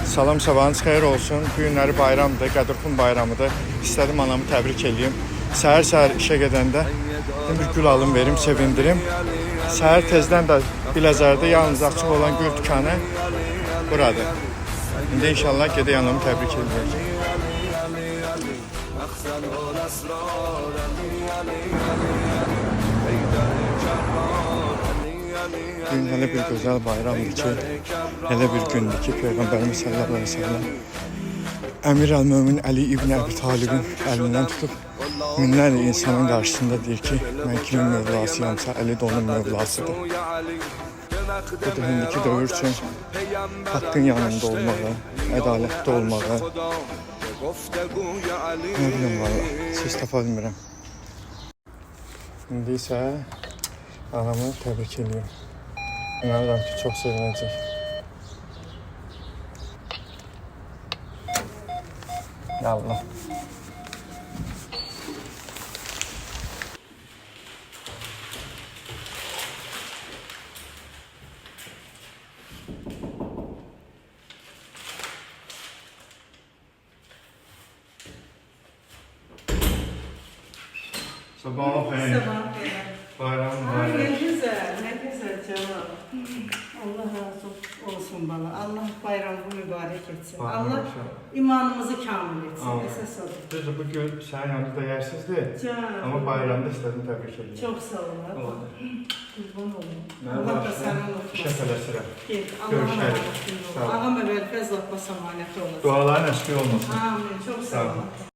Salam, sabahınız xeyir olsun. Bu günləri bayramdır, Qədirxan bayramıdır. İstədim anamı təbrik edeyim. Səhər-səhər işə gedəndə bir gül alım verim, sevindirim. Səhər tezdən də Biləcərdə yalnız açıq olan gül dükanı buradır. İndi inşallah gedək anamı təbrik edəcəm. Bugün hele bir güzel bayramdır ki, hele bir gündür ki Peygamberimiz sallallahu aleyhi ve sellem Emir el-Mümin Ali İbni Ebi Talib'in elinden tutup minlərlə insanın karşısında deyir ki, mən kimin mövlasıyamsa Ali de onun mövlasıdır. Bu da indiki dövr üçün hakkın yanında olmağı, ədalətli olmağı, ne bileyim valla, siz tapa bilmirəm. İndi isə anamı təbrik ediyorum. İnanıram ki, çok sevinecek. Ya Allah. Sabah xeyir. Bayram Ay ne mübarək. güzel, ne güzel canım. Allah razı olsun bana. Allah bayramı mübarek etsin. Bayram Allah inşallah. imanımızı kamil etsin. Amin. Esas olur. Düzdür, bu gün sənin yanında da yersizdir. Canım. Ama bayramda istedim təbrik edeyim. Çok sağ ol. Oldu. Kurban olun. Mən Allah da başlayım, sana işə unutmasın. tələsirəm. Gel. Görüşelim. Allah'ım Sağ ol. Ağam evvel fezl Abbas emanet olasın. Duaların əşki olmasın. Amin. Çok sağ Sağ ol. ol.